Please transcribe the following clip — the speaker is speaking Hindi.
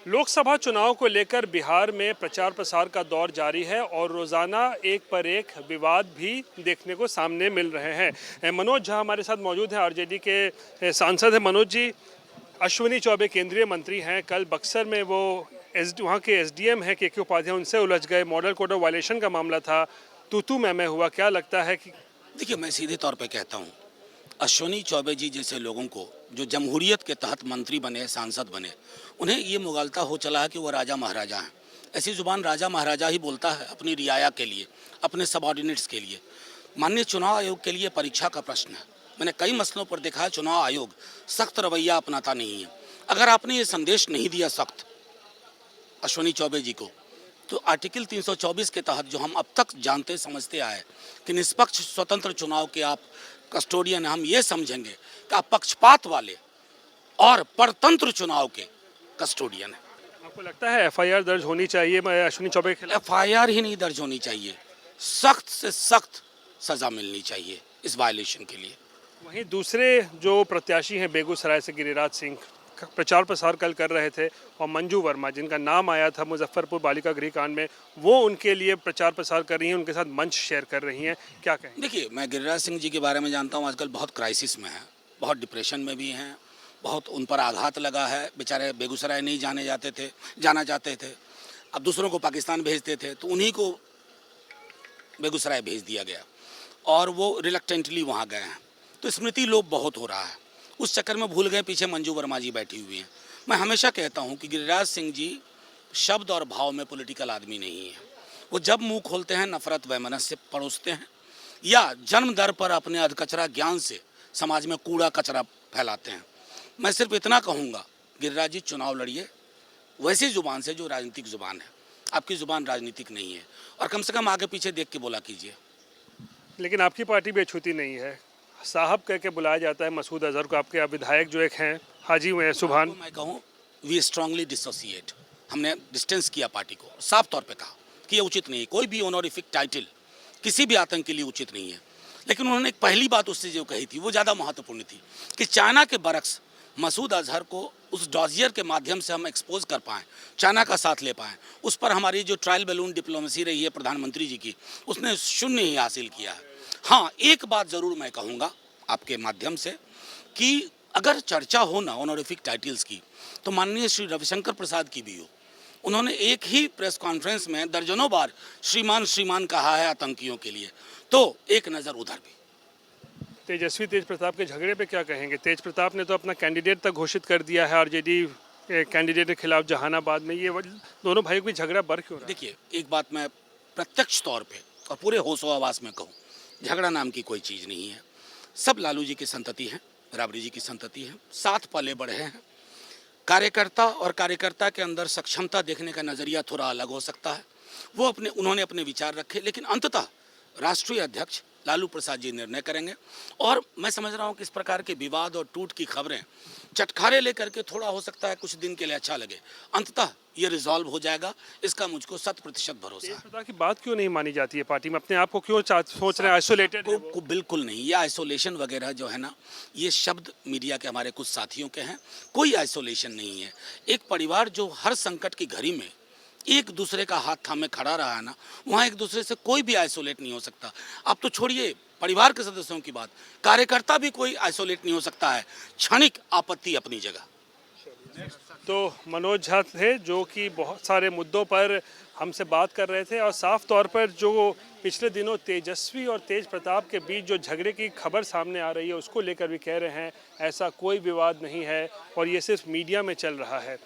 लोकसभा चुनाव को लेकर बिहार में प्रचार प्रसार का दौर जारी है और रोजाना एक पर एक विवाद भी देखने को सामने मिल रहे हैं। मनोज झा हमारे साथ मौजूद हैं, आरजेडी के सांसद हैं। मनोज जी, अश्विनी चौबे केंद्रीय मंत्री हैं, कल बक्सर में वो वहाँ के एसडीएम हैं के उपाध्याय, उनसे उलझ गए। मॉडल कोड ऑफ वायलेशन का मामला था, तू मैं हुआ। क्या लगता है कि देखिए, मैं सीधे तौर पे कहता हूँ, अश्विनी चौबे जी जैसे लोगों को जो जमहूरियत के तहत मंत्री बने, सांसद बने, उन्हें ये मुगालता हो चला है कि वो राजा महाराजा हैं। ऐसी जुबान राजा महाराजा ही बोलता है अपनी रियाया के लिए, अपने सबऑर्डिनेट्स के लिए। माननीय चुनाव आयोग के लिए परीक्षा का प्रश्न है। मैंने कई मसलों पर देखा है चुनाव आयोग सख्त रवैया अपनाता नहीं है। अगर आपने ये संदेश नहीं दिया सख्त अश्विनी चौबे जी को, तो आर्टिकल 324 के तहत जो हम अब तक जानते समझते आए कि निष्पक्ष स्वतंत्र चुनाव के आप कस्टोडियन, हम ये समझेंगे कि आप पक्षपात वाले और परतंत्र चुनाव के कस्टोडियन हैं। आपको लगता है एफआईआर दर्ज होनी चाहिए अश्विनी चौबे के खिलाफ? एफआईआर ही नहीं दर्ज होनी चाहिए, सख्त से सख्त सजा मिलनी चाहिए इस वायलेशन के लिए। वहीं दूसरे जो प्रत्याशी हैं बेगूसराय से, गिरिराज सिंह, प्रचार प्रसार कल कर रहे थे, और मंजू वर्मा जिनका नाम आया था मुजफ्फरपुर बालिका गृह कांड में, वो उनके लिए प्रचार प्रसार कर रही हैं, उनके साथ मंच शेयर कर रही हैं। क्या कहें? देखिए, मैं गिरिराज सिंह जी के बारे में जानता हूँ, आजकल बहुत क्राइसिस में हैं, बहुत डिप्रेशन में भी हैं, बहुत उन पर आघात लगा है। बेचारे बेगूसराय नहीं जाना चाहते थे, अब दूसरों को पाकिस्तान भेजते थे, तो उन्हीं को बेगूसराय भेज दिया गया और वो रिलक्टेंटली वहाँ गए हैं। तो स्मृति लोप बहुत हो रहा है, उस चक्कर में भूल गए पीछे मंजू वर्मा जी बैठी हुई हैं। मैं हमेशा कहता हूं कि गिरिराज सिंह जी शब्द और भाव में पॉलिटिकल आदमी नहीं है। वो जब मुंह खोलते हैं नफरत वैमनस्य से परोसते हैं, या जन्म दर पर अपने अधकचरा ज्ञान से समाज में कूड़ा कचरा फैलाते हैं। मैं सिर्फ इतना कहूँगा, गिरिराज जी चुनाव लड़िए वैसी जुबान से जो राजनीतिक जुबान है। आपकी जुबान राजनीतिक नहीं है, और कम से कम आगे पीछे देख के बोला कीजिए। लेकिन आपकी पार्टी भी अछूती नहीं है, साहब कह के बुलाया जाता है मसूद अजहर को। आपके विधायक जो एक हैं हाजी हुए हैं सुभान, मैं कहूँ वी स्ट्रांगली डिसोसिएट। हमने डिस्टेंस किया पार्टी को, साफ तौर पे कहा कि ये उचित नहीं है। कोई भी ऑनोरिफिक टाइटल किसी भी आतंक के लिए उचित नहीं है। लेकिन उन्होंने एक पहली बात उससे जो कही थी वो ज़्यादा महत्वपूर्ण थी कि चाइना के बरक्स मसूद अजहर को उस डॉजियर के माध्यम से हम एक्सपोज कर पाएँ, चाइना का साथ ले पाएँ। उस पर हमारी जो ट्रायल बैलून डिप्लोमेसी रही है प्रधानमंत्री जी की, उसने शून्य ही हासिल किया है। हाँ, एक बात ज़रूर मैं कहूँगा आपके माध्यम से कि अगर चर्चा हो ना ऑनोरिफिक टाइटल्स की, तो माननीय श्री रविशंकर प्रसाद की भी हो। उन्होंने एक ही प्रेस कॉन्फ्रेंस में दर्जनों बार श्रीमान श्रीमान कहा है आतंकियों के लिए, तो एक नज़र उधर भी। तेजस्वी तेज प्रताप के झगड़े पे क्या कहेंगे? तेज प्रताप ने तो अपना कैंडिडेट तक घोषित कर दिया है आरजेडी कैंडिडेट के खिलाफ जहानाबाद में। ये दोनों भाइयों की झगड़ा बढ़ क्यों रहा है? देखिए, एक बात मैं प्रत्यक्ष तौर पर और पूरे होशो आवास में कहूँ, झगड़ा नाम की कोई चीज़ नहीं है। सब लालू जी की संतति हैं, राबड़ी जी की संतति हैं, साथ पले बढ़े हैं। कार्यकर्ता और कार्यकर्ता के अंदर सक्षमता देखने का नज़रिया थोड़ा अलग हो सकता है। उन्होंने अपने विचार रखे, लेकिन अंततः राष्ट्रीय अध्यक्ष लालू प्रसाद जी निर्णय करेंगे। और मैं समझ रहा हूँ कि इस प्रकार के विवाद और टूट की खबरें चटखारे लेकर के थोड़ा हो सकता है कुछ दिन के लिए अच्छा लगे, अंततः ये रिजॉल्व हो जाएगा, इसका मुझको 100% भरोसा है। पता की बात क्यों नहीं मानी जाती है पार्टी में? अपने आप को क्यों सोच रहे हैं आइसोलेटेड? को बिल्कुल नहीं, ये आइसोलेशन वगैरह जो है ना, ये शब्द मीडिया के हमारे कुछ साथियों के हैं। कोई आइसोलेशन नहीं है। एक परिवार जो हर संकट की घड़ी में एक दूसरे का हाथ थामे खड़ा रहा है ना, वहाँ एक दूसरे से कोई भी आइसोलेट नहीं हो सकता। अब तो छोड़िए परिवार के सदस्यों की बात, कार्यकर्ता भी कोई आइसोलेट नहीं हो सकता है। क्षणिक आपत्ति अपनी जगह। तो मनोज झा थे जो कि बहुत सारे मुद्दों पर हमसे बात कर रहे थे, और साफ तौर पर जो पिछले दिनों तेजस्वी और तेज प्रताप के बीच जो झगड़े की खबर सामने आ रही है उसको लेकर भी कह रहे हैं ऐसा कोई विवाद नहीं है और ये सिर्फ मीडिया में चल रहा है।